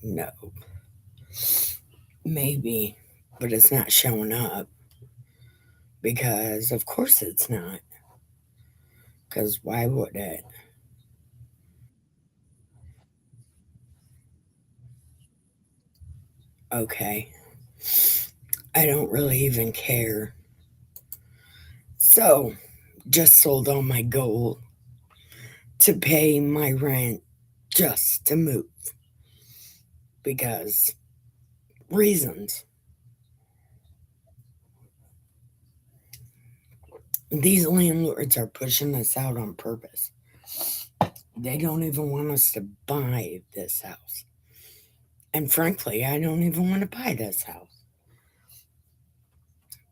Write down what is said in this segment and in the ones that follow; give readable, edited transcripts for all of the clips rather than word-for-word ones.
No, maybe, but it's not showing up because, of course, it's not. Because why would it? Okay, I don't really even care. So, just sold on my goal to pay my rent just to move because reasons. These landlords are pushing us out on purpose. They don't even want us to buy this house. And frankly, I don't even want to buy this house.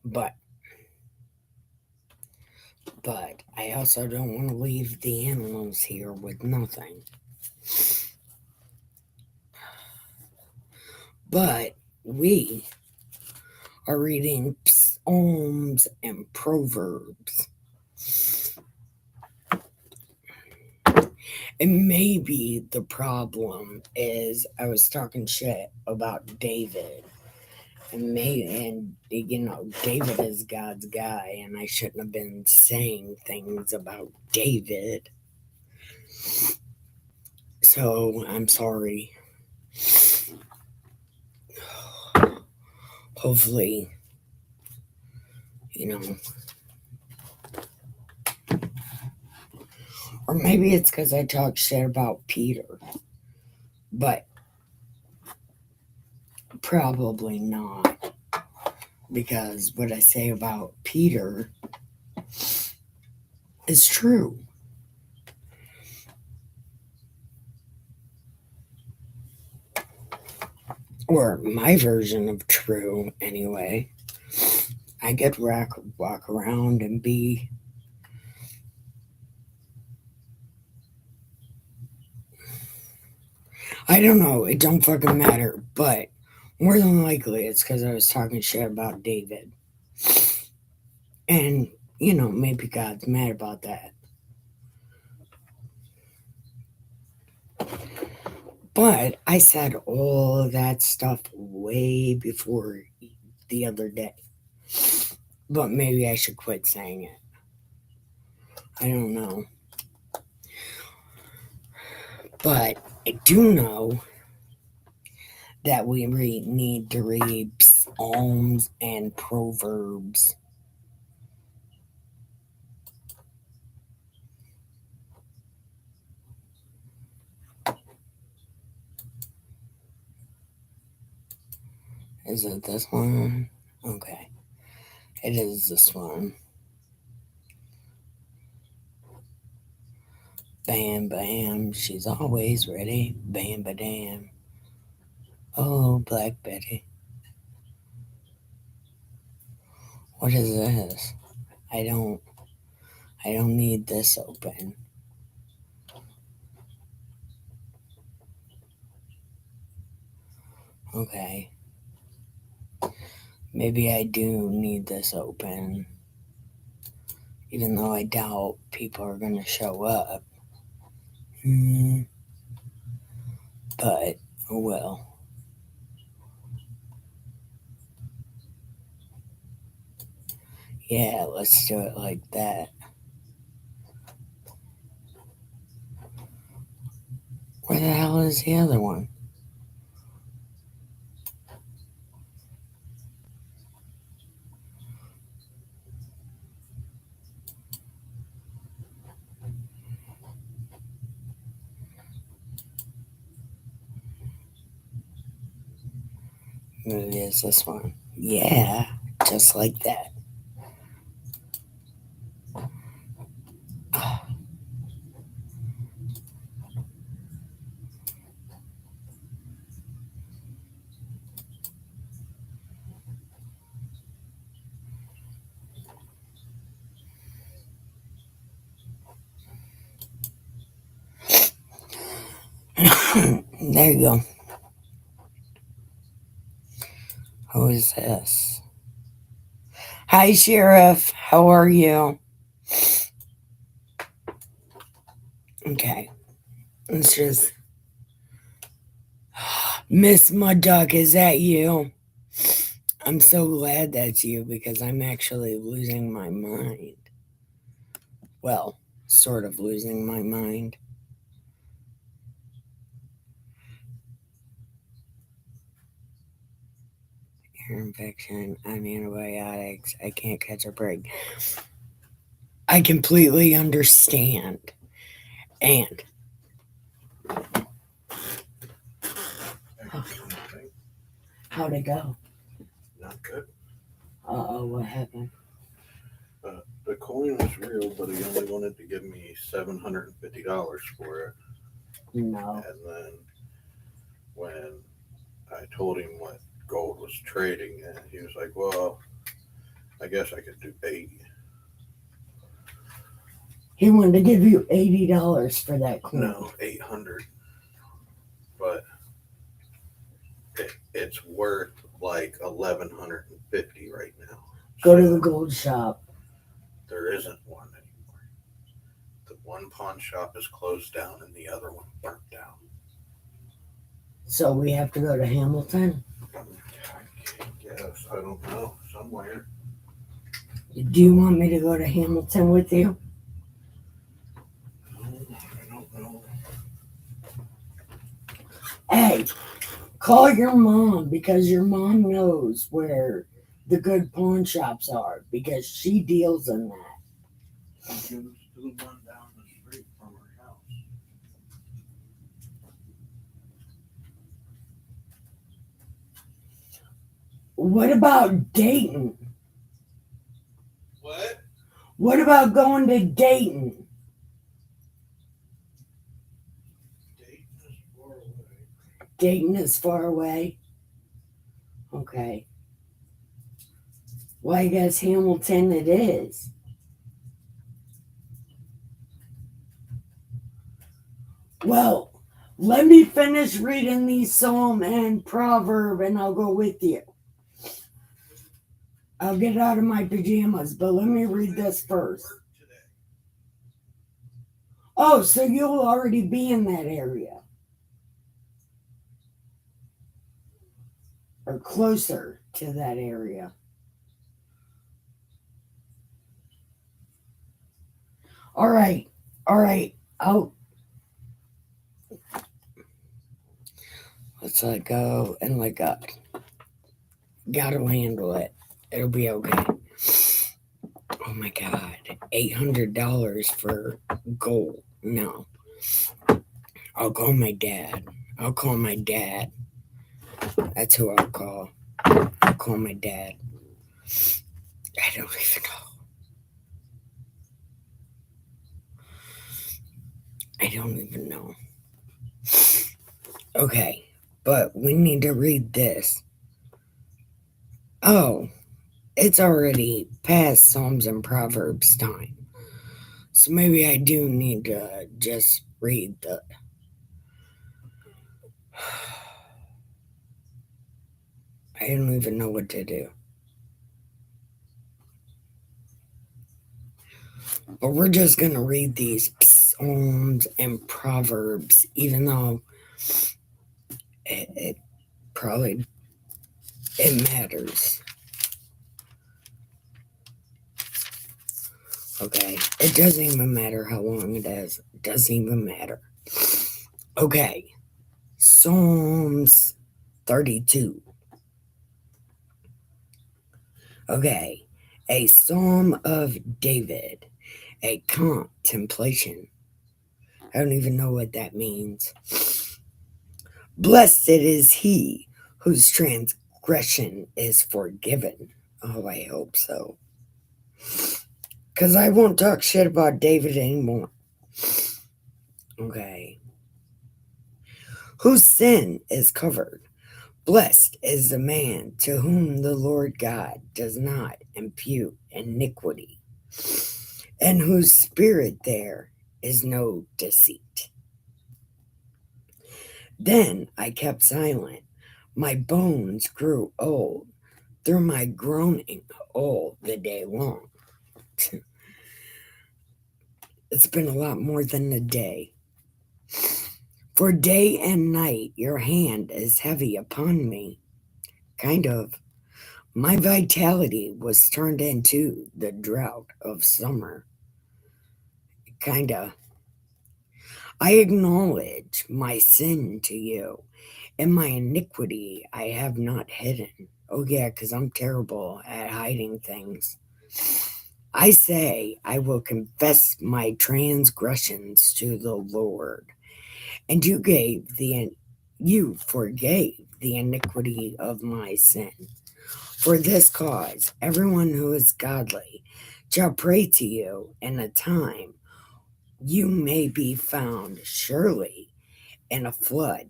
But but I also don't want to leave the animals here with nothing. But we are reading psalms and proverbs. And maybe the problem is I was talking shit about David. And David is God's guy, and I shouldn't have been saying things about David. So I'm sorry. Hopefully, you know, or maybe it's because I talk shit about Peter, but probably not. Because what I say about Peter is true. Or my version of true, anyway. I get walk around and be. I don't know. It don't fucking matter. But more than likely, it's because I was talking shit about David. And, maybe God's mad about that. But I said all of that stuff way before the other day. But maybe I should quit saying it. I don't know. But I do know that we need to read Psalms and Proverbs. Is it this one? Okay. It is this one. Bam, bam, she's always ready. Bam, ba, damn. Oh, Black Betty. What is this? I don't, I don't need this open. Okay. Maybe I do need this open. Even though I doubt people are going to show up. But, oh well. Yeah, let's do it like that. Where the hell is the other one? Maybe it's this one. Yeah, just like that. There you go. Who is this? Hi, Sheriff. How are you? Okay. Let's just. Miss Mudduck, is that you? I'm so glad that's you because I'm actually losing my mind. Well, sort of losing my mind. Ear infection, on antibiotics, I can't catch a break. I completely understand. And how'd it go? Not good. Uh-oh, what happened? The coin was real, but he only wanted to give me $750 for it. No. And then when I told him what gold was trading, and he was like, "Well, I guess I could do 80." He wanted to give you $80 for that coin. No, 800. But it's worth like 1,150 right now. Go to the gold shop. There isn't one anymore. The one pawn shop is closed down, and the other one burnt down. So we have to go to Hamilton. I guess I don't know, somewhere. Do you want me to go to Hamilton with you? No, I don't know. Hey, call your mom because your mom knows where the good pawn shops are because she deals in that. She goes to the one down the street from her house. What about Dayton? What? What about going to Dayton? Dayton is far away. Dayton is far away. Okay. Well, I guess Hamilton it is. Well, let me finish reading these Psalm and Proverb and I'll go with you. I'll get out of my pajamas, but let me read this first. Oh, so you'll already be in that area. Or closer to that area. All right. Let's let go and let God. Gotta handle it. It'll be okay. Oh my God. $800 for gold. No. I'll call my dad. That's who I'll call. I'll call my dad. I don't even know. Okay, but we need to read this. Oh, it's already past Psalms and Proverbs time. So maybe I do need to just read the. I don't even know what to do. But we're just going to read these Psalms and Proverbs, even though it probably it matters. Okay, it doesn't even matter how long it is. It doesn't even matter. Okay, Psalms 32. Okay, a psalm of David, a contemplation. I don't even know what that means. Blessed is he whose transgression is forgiven. Oh, I hope so. Because I won't talk shit about David anymore. Okay. Whose sin is covered. Blessed is the man to whom the Lord God does not impute iniquity, and whose spirit there is no deceit. Then I kept silent. My bones grew old through my groaning all the day long. It's been a lot more than a day. For day and night your hand is heavy upon me. Kind of. My vitality was turned into the drought of summer. Kinda. I acknowledge my sin to you, and my iniquity I have not hidden. Oh, yeah, because I'm terrible at hiding things. I say, I will confess my transgressions to the Lord, and you forgave the iniquity of my sin. For this cause, everyone who is godly shall pray to you in a time you may be found surely in a flood.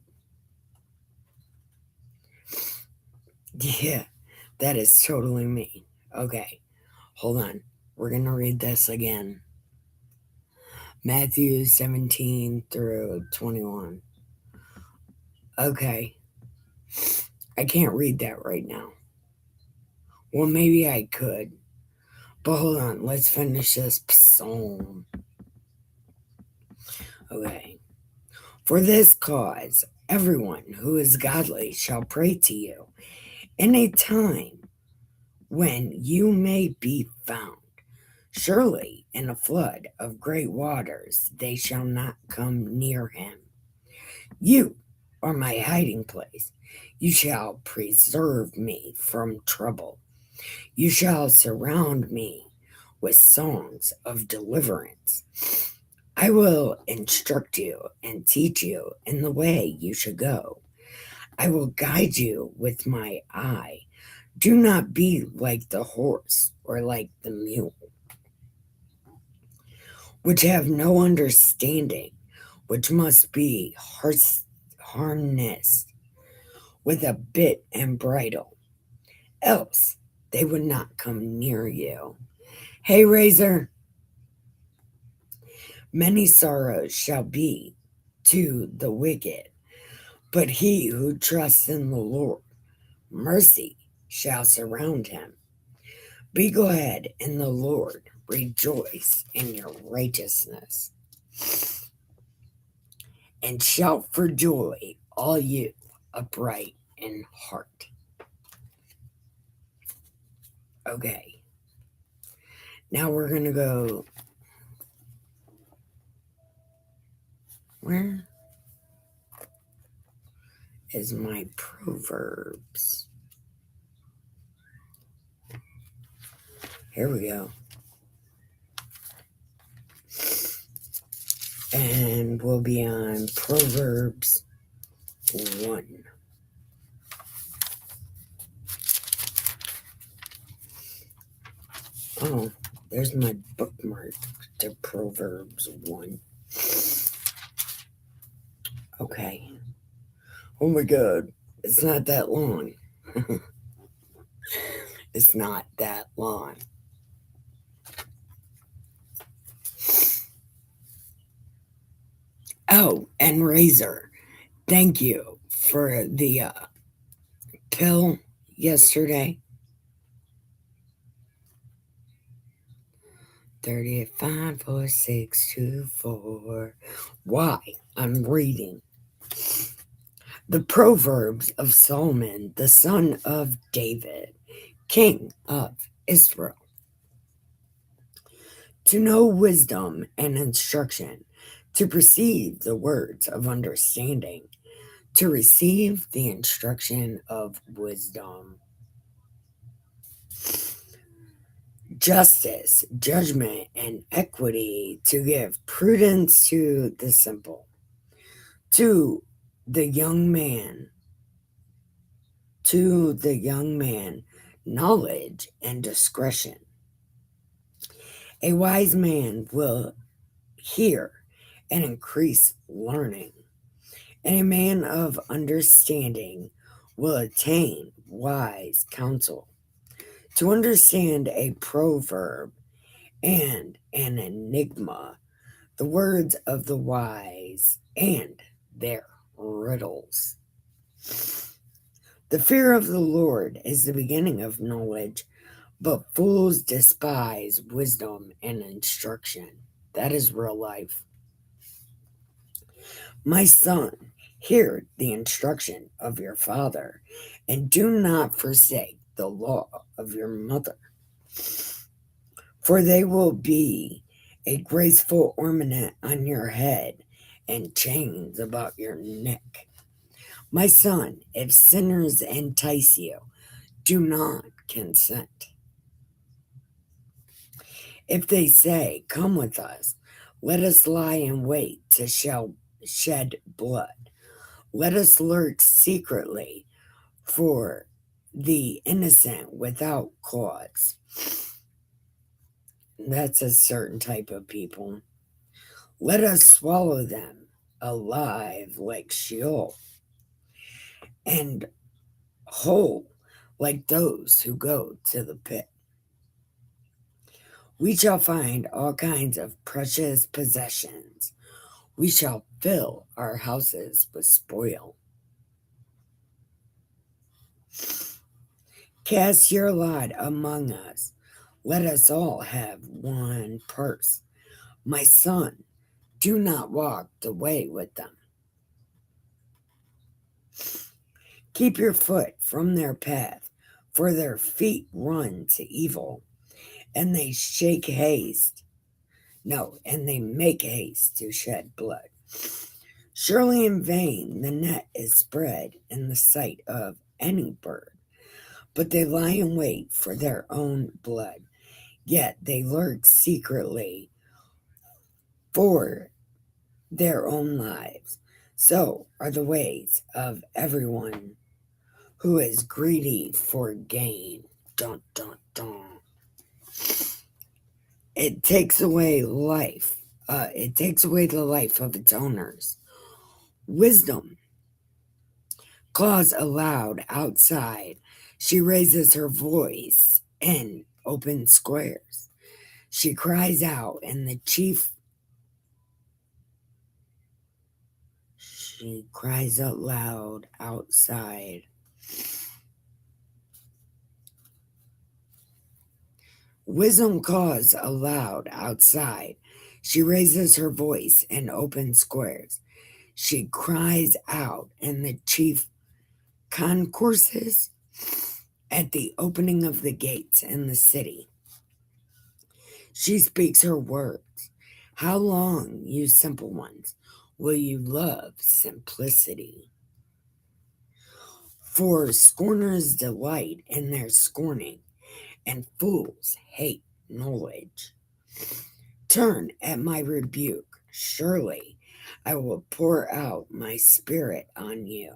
Yeah, that is totally me. Okay, hold on. We're going to read this again. Matthew 17 through 21. Okay, I can't read that right now. Well, maybe I could. But hold on, let's finish this psalm. Okay. For this cause, everyone who is godly shall pray to you in a time when you may be found. Surely in a flood of great waters they shall not come near him. You are my hiding place. You shall preserve me from trouble. You shall surround me with songs of deliverance. I will instruct you and teach you in the way you should go. I will guide you with my eye. Do not be like the horse or like the mule, which have no understanding, which must be harnessed with a bit and bridle, else they would not come near you. Hey, Razor, many sorrows shall be to the wicked, but he who trusts in the Lord, mercy shall surround him. Be glad in the Lord, rejoice in your righteousness, and shout for joy, all you upright in heart. Okay, now we're going to go. Where is my proverbs? Here we go. And we'll be on Proverbs 1. Oh, there's my bookmark to Proverbs 1. Okay. Oh my god, it's not that long. It's not that long. Oh, and Razor, thank you for the pill yesterday. 35, 4, 6, 2, 4. Why? I'm reading the Proverbs of Solomon, the son of David, king of Israel. To know wisdom and instruction, to perceive the words of understanding, to receive the instruction of wisdom. Justice, judgment, and equity, to give prudence to the simple. To the young man, knowledge and discretion. A wise man will hear and increase learning, and a man of understanding will attain wise counsel. To understand a proverb and an enigma, the words of the wise and their riddles. The fear of the Lord is the beginning of knowledge, but fools despise wisdom and instruction. That is real life. My son, hear the instruction of your father, and do not forsake the law of your mother, for they will be a graceful ornament on your head and chains about your neck. My son, if sinners entice you, do not consent. If they say, come with us, let us lie in wait to shed blood. Let us lurk secretly for the innocent without cause. That's a certain type of people. Let us swallow them alive like Sheol and whole like those who go to the pit. We shall find all kinds of precious possessions. We shall fill our houses with spoil. Cast your lot among us. Let us all have one purse. My son, do not walk the way with them. Keep your foot from their path, for their feet run to evil, and they shake haste. No, and they make haste to shed blood. Surely in vain the net is spread in the sight of any bird, but they lie in wait for their own blood. Yet they lurk secretly for their own lives. So are the ways of everyone who is greedy for gain. Dun, dun, dun. It takes away life. It takes away the life of its owners. Wisdom calls aloud outside. She raises her voice in open squares. She cries out, and the chief. She cries out loud outside. Wisdom calls aloud outside. She raises her voice in open squares. She cries out in the chief concourses at the opening of the gates in the city. She speaks her words. How long, you simple ones, will you love simplicity? For scorners delight in their scorning, and fools hate knowledge. Turn at my rebuke. Surely I will pour out my spirit on you.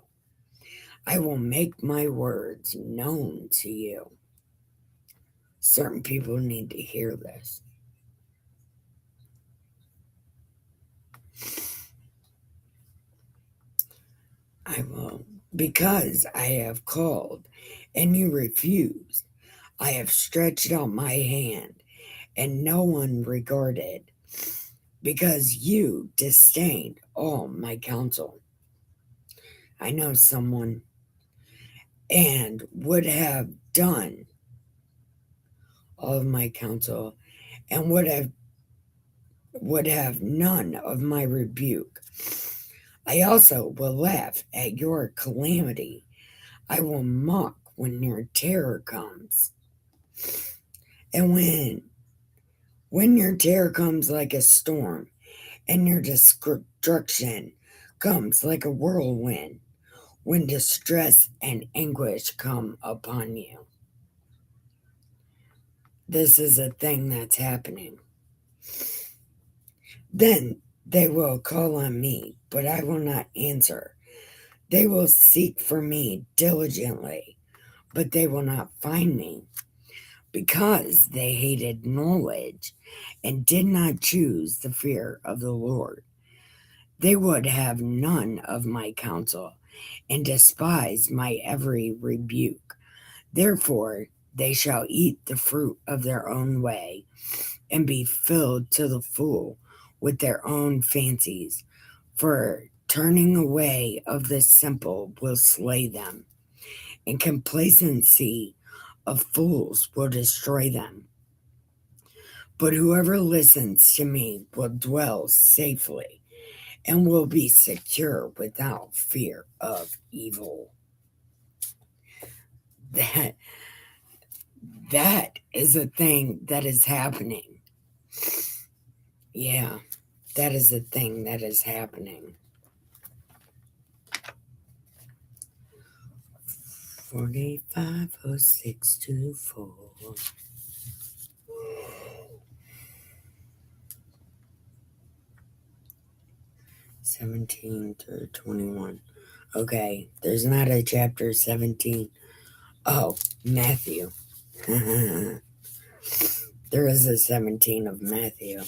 I will make my words known to you. Certain people need to hear this. I will, because I have called and you refused. I have stretched out my hand and no one regarded, because you disdained all my counsel. I know someone and would have done all of my counsel and would have none of my rebuke. I also will laugh at your calamity. I will mock when your terror comes. And when your terror comes like a storm, and your destruction comes like a whirlwind, when distress and anguish come upon you. This is a thing that's happening. Then they will call on me, but I will not answer. They will seek for me diligently, but they will not find me, because they hated knowledge and did not choose the fear of the Lord. They would have none of my counsel and despise my every rebuke. Therefore, they shall eat the fruit of their own way and be filled to the full with their own fancies. For turning away of the simple will slay them, and complacency of fools will destroy them. But whoever listens to me will dwell safely, and will be secure without fear of evil. That that is a thing that is happening. Yeah, that is a thing that is happening. 450624. 17 through 21. Okay, there's not a chapter 17. Oh, Matthew. There is a 17 of Matthew.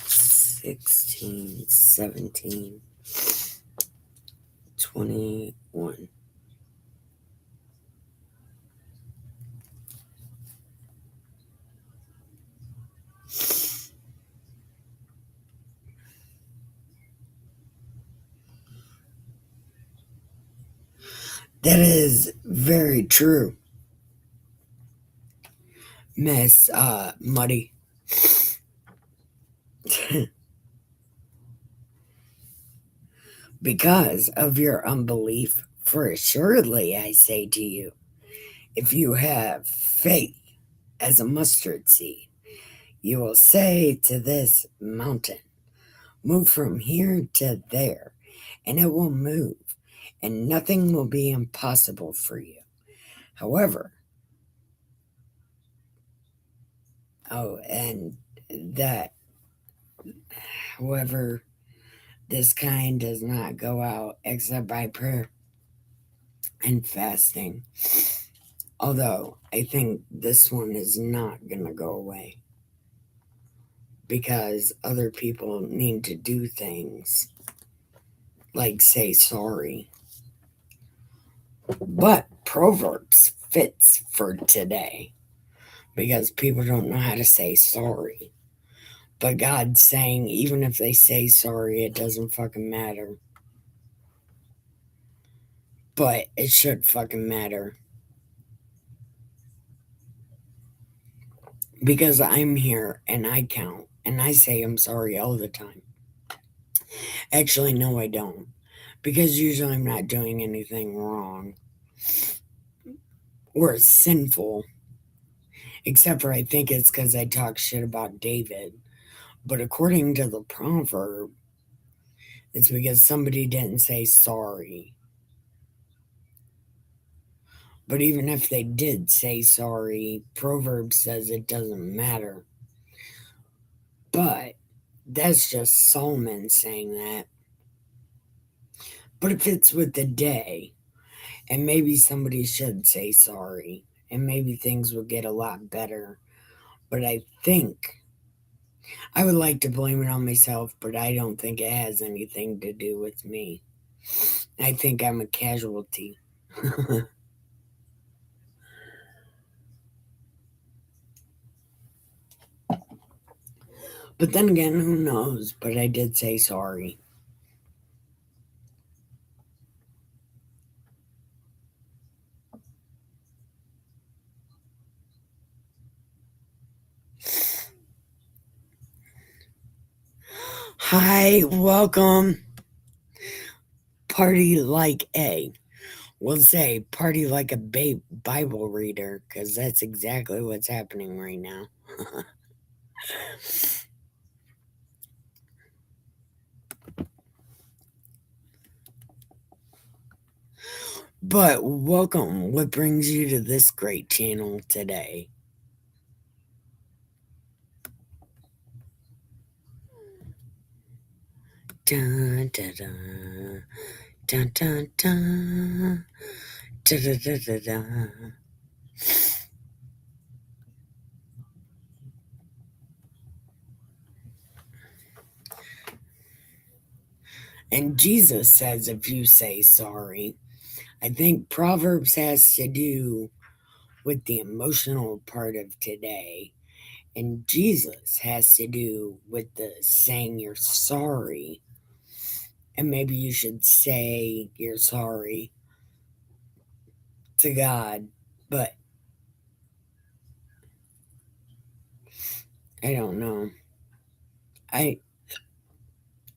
16, 17, 21. That is very true, Miss Muddy. Because of your unbelief, for assuredly I say to you, if you have faith as a mustard seed, you will say to this mountain, move from here to there, and it will move, and nothing will be impossible for you. However, and that, however, this kind does not go out except by prayer and fasting. Although I think this one is not going to go away because other people need to do things like say sorry. But Proverbs fits for today because people don't know how to say sorry. But God's saying even if they say sorry, it doesn't fucking matter. But it should fucking matter. Because I'm here and I count and I say I'm sorry all the time. Actually, no, I don't. Because usually I'm not doing anything wrong or sinful. Except for I think it's because I talk shit about David. But according to the proverb, it's because somebody didn't say sorry. But even if they did say sorry, Proverbs says it doesn't matter. But that's just Solomon saying that. But it fits with the day. And maybe somebody should say sorry. And maybe things will get a lot better. But I think I would like to blame it on myself, but I don't think it has anything to do with me. I think I'm a casualty. But then again, who knows? But I did say sorry. Hi, welcome. Party like a. We'll say party like a Bible reader, because that's exactly what's happening right now. But welcome. What brings you to this great channel today? Dun, dun, dun, dun, dun, dun, dun, dun, dun, dun, dun. And Jesus says if you say sorry, I think Proverbs has to do with the emotional part of today. And Jesus has to do with the saying you're sorry. And maybe you should say you're sorry to God. But I don't know. I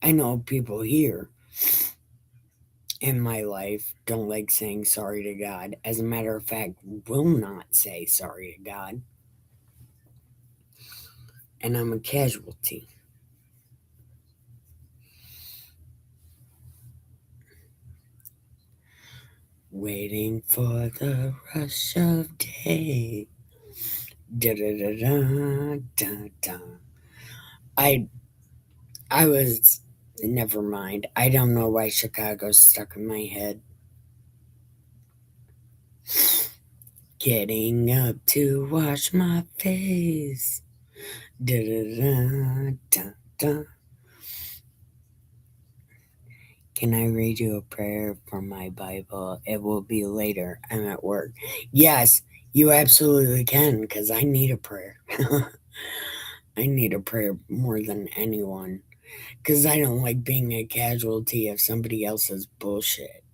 I know people here in my life don't like saying sorry to God. As a matter of fact, will not say sorry to God. And I'm a casualty. Waiting for the rush of day. Da da da da da da. I I was never mind. I don't know why Chicago's stuck in my head. Getting up to wash my face. Da da da da da. Can I read you a prayer from my Bible? It will be later. I'm at work. Yes, you absolutely can, because I need a prayer. I need a prayer more than anyone, because I don't like being a casualty of somebody else's bullshit.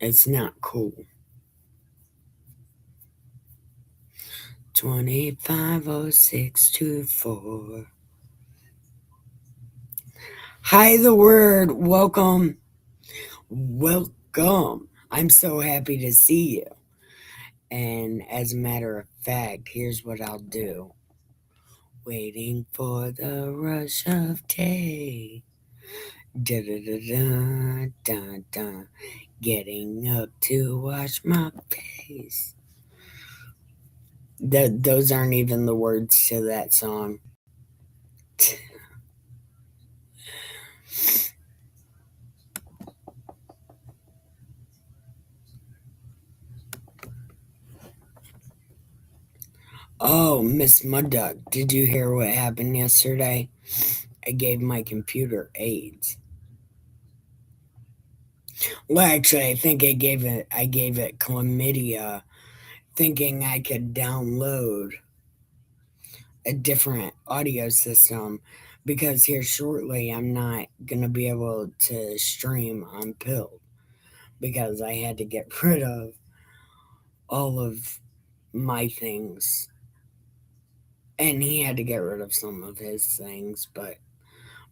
It's not cool. 250624. Hi, the word. Welcome. Welcome. I'm so happy to see you. And as a matter of fact, here's what I'll do. Waiting for the rush of day. Da da da da da da. Getting up to wash my face. Those aren't even the words to that song. Oh, Miss Mudduck, did you hear what happened yesterday? I gave my computer AIDS. Well, actually, I think I gave it chlamydia, thinking I could download a different audio system because here shortly I'm not gonna be able to stream on Pill because I had to get rid of all of my things. And he had to get rid of some of his things, but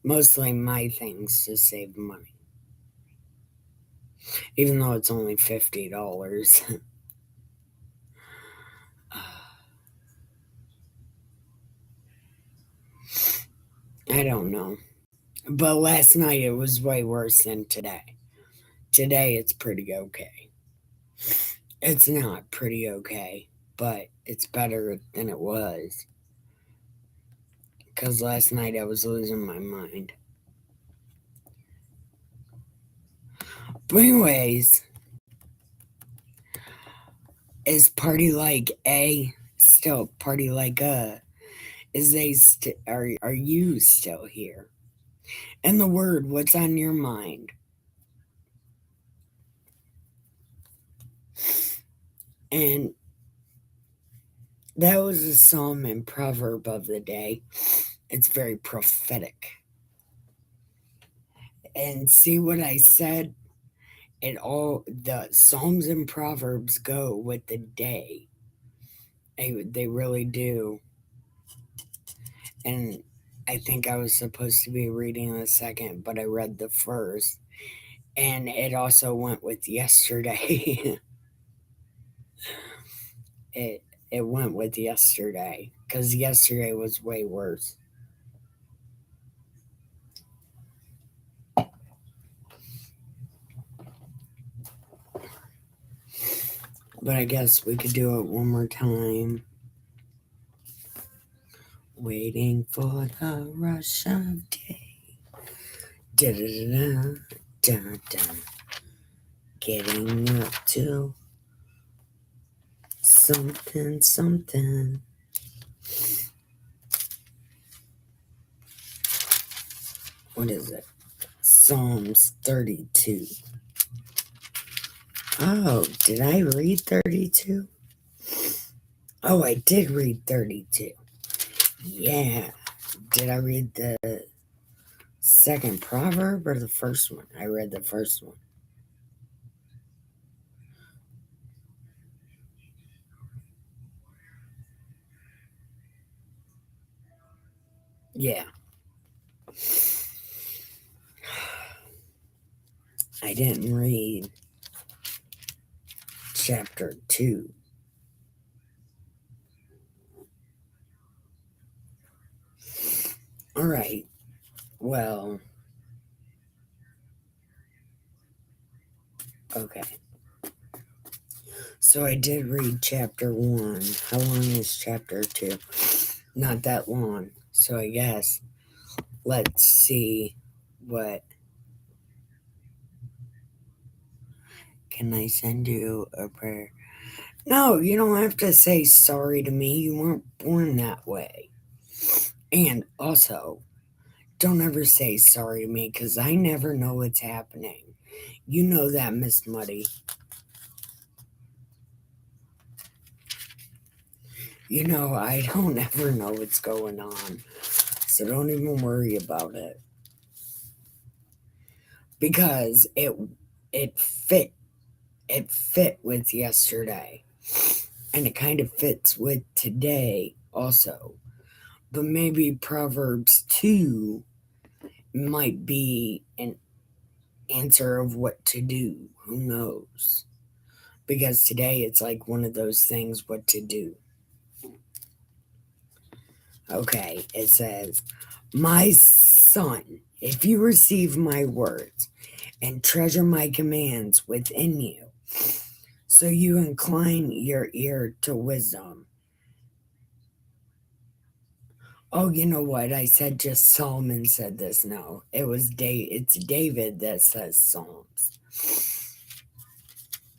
mostly my things to save money. Even though it's only $50. I don't know. But last night it was way worse than today. Today it's pretty okay. It's not pretty okay, but it's better than it was. Because last night I was losing my mind. But, anyways, is Party Like A still Party Like A? Are you still here? And the word, what's on your mind? And that was a psalm and proverb of the day. It's very prophetic. And see what I said? The psalms and proverbs go with the day. They really do. And I think I was supposed to be reading the second, but I read the first. And it also went with yesterday. it it went with yesterday because yesterday was way worse. But I guess we could do it one more time. Waiting for the rush of day. Da da da da da da. Getting up to something something. What is it? Psalms 32. Oh, did I read 32? Oh, I did read 32. Yeah. Did I read the second proverb or the first one? I read the first one. Yeah, I didn't read chapter 2. All right. Well, okay. So I did read chapter 1. How long is chapter 2? Not that long. So I guess let's see what. Can I send you a prayer? No, you don't have to say sorry to me. You weren't born that way. And also, don't ever say sorry to me because I never know what's happening. You know that, Miss Muddy. You know, I don't ever know what's going on. So don't even worry about it. Because it fit with yesterday. And it kind of fits with today also. But maybe Proverbs 2 might be an answer of what to do. Who knows? Because today it's like one of those things what to do. Okay, it says, my son, if you receive my words and treasure my commands within you, so you incline your ear to wisdom. Oh, you know what? I said just Solomon said this. No, it's David that says Psalms.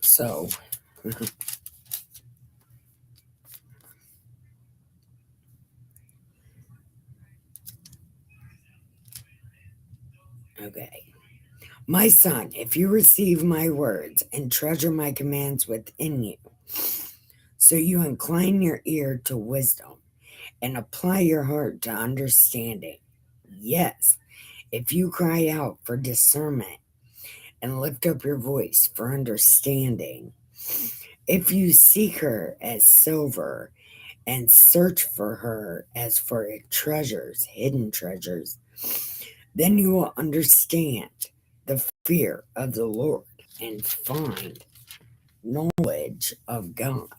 So, okay. My son, if you receive my words and treasure my commands within you, so you incline your ear to wisdom and apply your heart to understanding. Yes, if you cry out for discernment and lift up your voice for understanding, if you seek her as silver and search for her as for treasures, hidden treasures, then you will understand the fear of the Lord and find knowledge of God.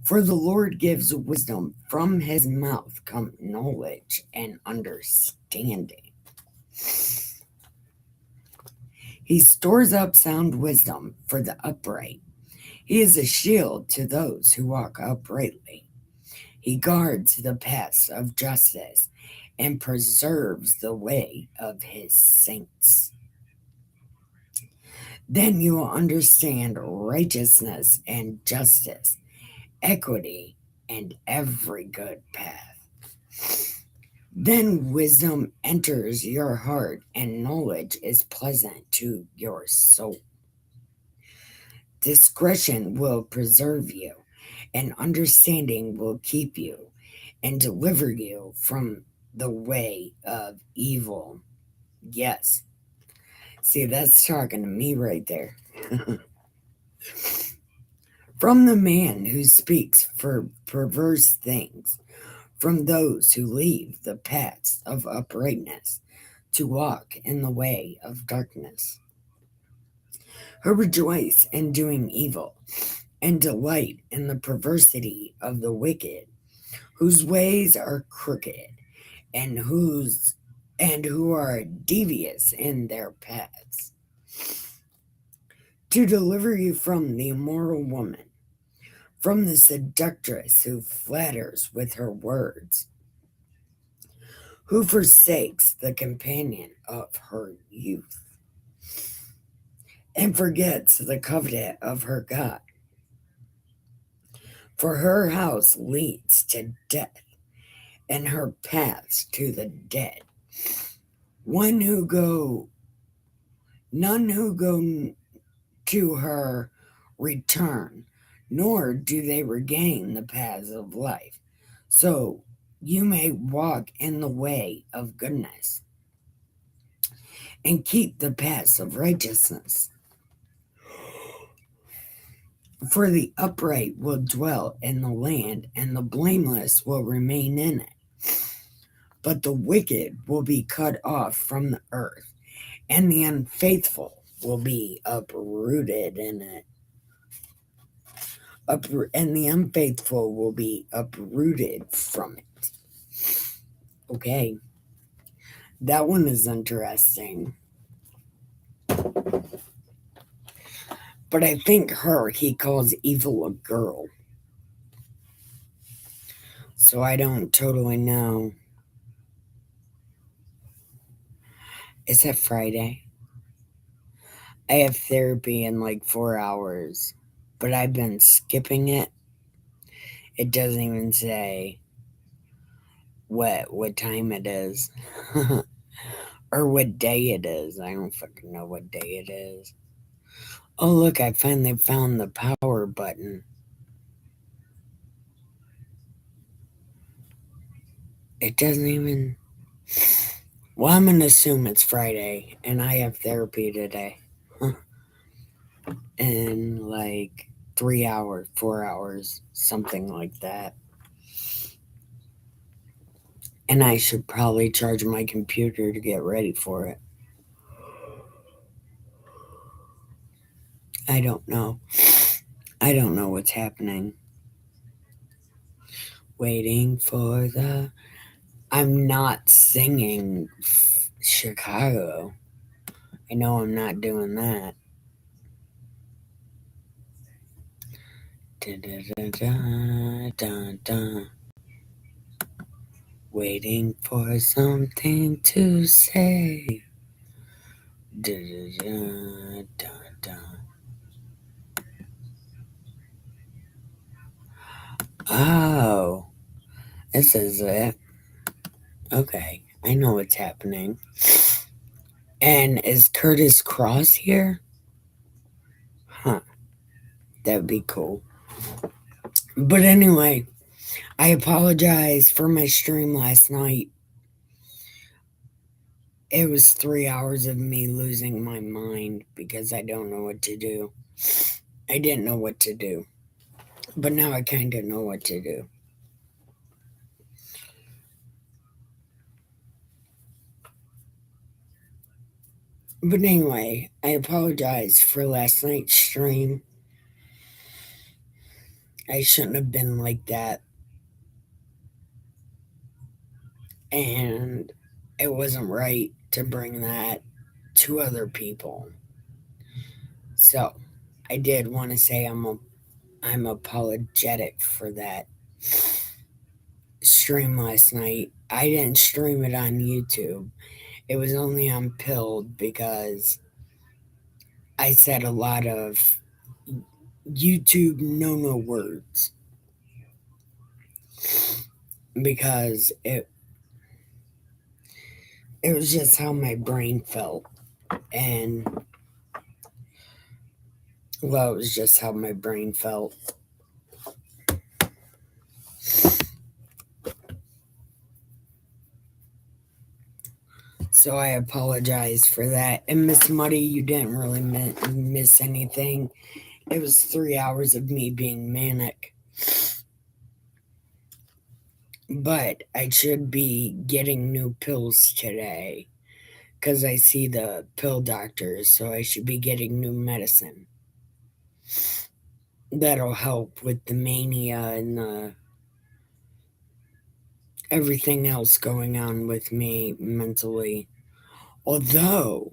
For the Lord gives wisdom, from his mouth come knowledge and understanding. He stores up sound wisdom for the upright. He is a shield to those who walk uprightly. He guards the paths of justice and preserves the way of his saints. Then you will understand righteousness and justice, equity, and every good path. Then wisdom enters your heart, and knowledge is pleasant to your soul. Discretion will preserve you, and understanding will keep you and deliver you from the way of evil. Yes. See, that's talking to me right there. From the man who speaks for perverse things, from those who leave the paths of uprightness to walk in the way of darkness, who rejoice in doing evil and delight in the perversity of the wicked, whose ways are crooked and who are devious in their paths, to deliver you from the immoral woman, from the seductress who flatters with her words, who forsakes the companion of her youth, and forgets the covenant of her God. For her house leads to death, and her paths to the dead. One who go, none who go to her return, nor do they regain the paths of life. So you may walk in the way of goodness and keep the paths of righteousness. For the upright will dwell in the land, and the blameless will remain in it. But the wicked will be cut off from the earth, and the unfaithful will be uprooted in it. And the unfaithful will be uprooted from it. Okay, that one is interesting. But I think her he calls evil a girl. So I don't totally know. Is it Friday? I have therapy in like 4 hours, but I've been skipping it. It doesn't even say what time it is or what day it is. I don't fucking know what day it is. Oh look, I finally found the power button. It doesn't even. Well, I'm gonna assume it's Friday, and I have therapy today. In like 3 hours, 4 hours, something like that. And I should probably charge my computer to get ready for it. I don't know. I don't know what's happening. Waiting for the. I'm not singing Chicago. I know I'm not doing that. Da, da, da, da, da, da. Waiting for something to say. Da, da, da, da, da. Oh, this is it. Okay, I know what's happening. And is Curtis Cross here? Huh, that'd be cool. But anyway, I apologize for my stream last night. It was 3 hours of me losing my mind because I don't know what to do. I didn't know what to do. But now I kind of know what to do. But anyway, I apologize for last night's stream. I shouldn't have been like that. And it wasn't right to bring that to other people. So I did want to say I'm apologetic for that stream last night. I didn't stream it on YouTube. It was only on Pilled because I said a lot of YouTube no words because it was just how my brain felt. And well, it was just how my brain felt. So I apologize for that. And Miss Muddy, you didn't really miss anything. It was 3 hours of me being manic. But I should be getting new pills today because I see the pill doctors, so I should be getting new medicine. That'll help with the mania and everything else going on with me mentally. Although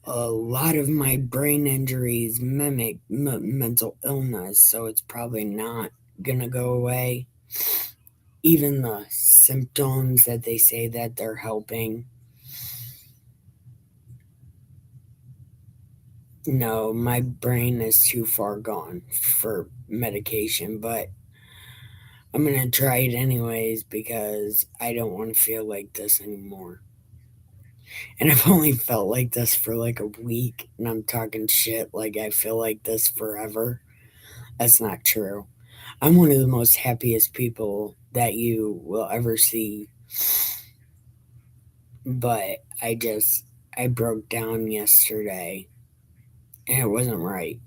a lot of my brain injuries mimic mental illness, so it's probably not gonna go away. Even the symptoms that they say that they're helping. No, my brain is too far gone for medication, but I'm gonna try it anyways because I don't want to feel like this anymore. And I've only felt like this for like a week, and I'm talking shit like I feel like this forever. That's not true. I'm one of the most happiest people that you will ever see. But I broke down yesterday and it wasn't right.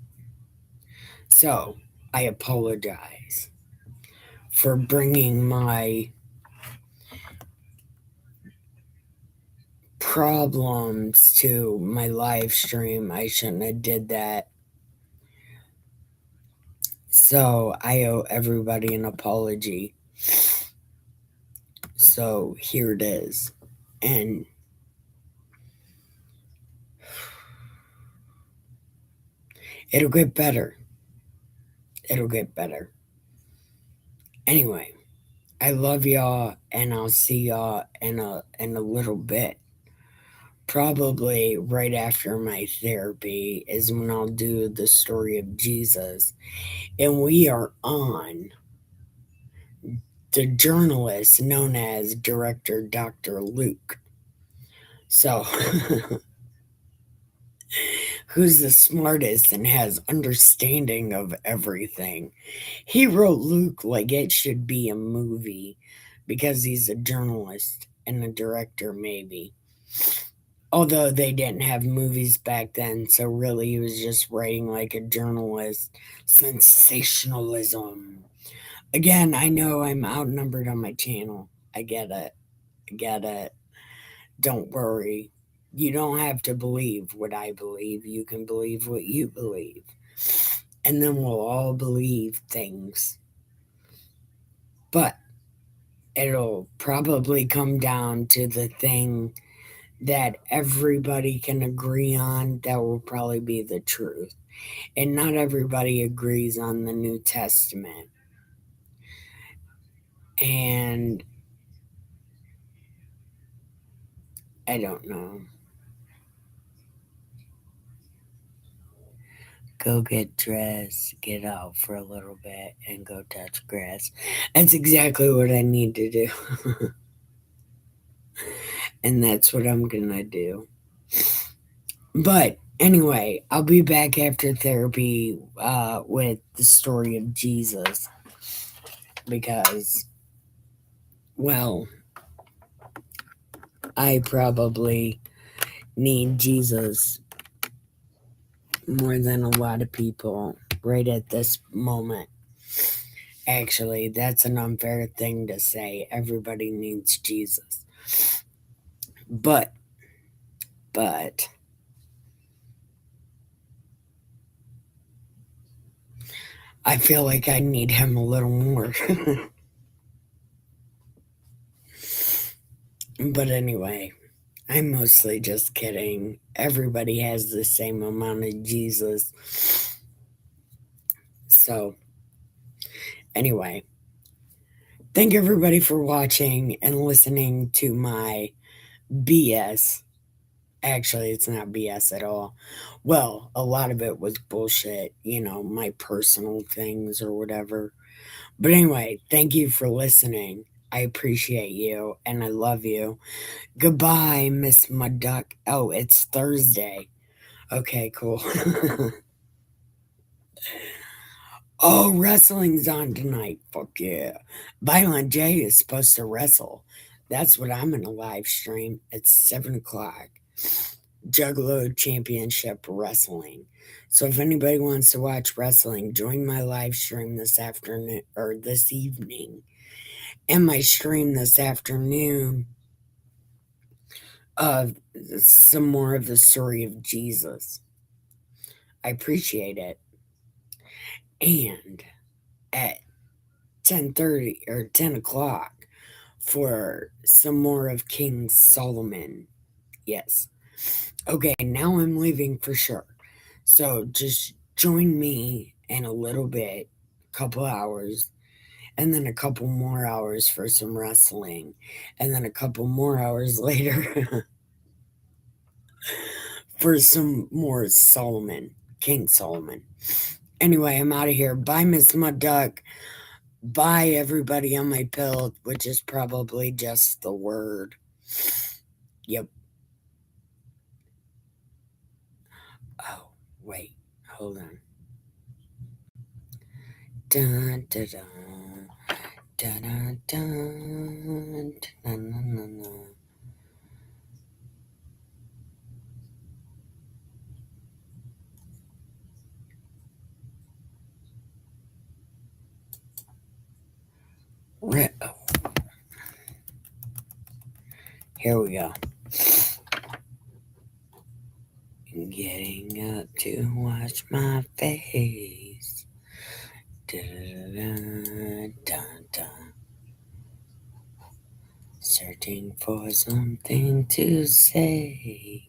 So I apologize for bringing my problems to my live stream. I shouldn't have did that. So I owe everybody an apology. So here it is. And it'll get better. It'll get better. Anyway, I love y'all and I'll see y'all in a little bit. Probably right after my therapy is when I'll do the story of Jesus. And we are on the journalist known as director Dr. Luke. So, who's the smartest and has understanding of everything. He wrote Luke like it should be a movie because he's a journalist and a director, maybe. Although they didn't have movies back then, so really he was just writing like a journalist. Sensationalism. Again, I know I'm outnumbered on my channel. I get it. I get it. Don't worry. You don't have to believe what I believe. You can believe what you believe. And then we'll all believe things. But it'll probably come down to the thing that everybody can agree on that will probably be the truth. And not everybody agrees on the New Testament. And I don't know. Go get dressed, get out for a little bit, and go touch grass. That's exactly what I need to do. And that's what I'm gonna do. But anyway, I'll be back after therapy with the story of Jesus because, well, I probably need Jesus more than a lot of people right at this moment. Actually, that's an unfair thing to say. Everybody needs Jesus. But, but, I feel like I need him a little more. But anyway, I'm mostly just kidding. Everybody has the same amount of Jesus. So, anyway, thank everybody for watching and listening to my BS. Actually, it's not BS at all. Well, a lot of it was bullshit, my personal things or whatever. But anyway, thank you for listening. I appreciate you and I love you. Goodbye, Miss Mudduck. Oh, it's Thursday. Okay, cool. Oh, wrestling's on tonight. Fuck yeah. Violent J is supposed to wrestle. That's what I'm in a live stream at 7 o'clock. Juggalo Championship Wrestling. So if anybody wants to watch wrestling, join my live stream this afternoon or this evening. And my stream this afternoon of some more of the story of Jesus. I appreciate it. And at 10:30 or 10 o'clock for some more of King Solomon. Yes. Okay, now I'm leaving for sure. So just join me in a little bit, a couple hours, and then a couple more hours for some wrestling, and then a couple more hours later for some more Solomon, King Solomon. Anyway, I'm out of here. Bye, Miss Mudduck. Bye, everybody on my pill, which is probably just the word. Yep. Oh, wait. Hold on. Dun, dun, dun. Dun, dun, dun. Dun, dun, dun, dun. Here we go. Getting up to wash my face. Da-da-da-da-da-da. Searching for something to say.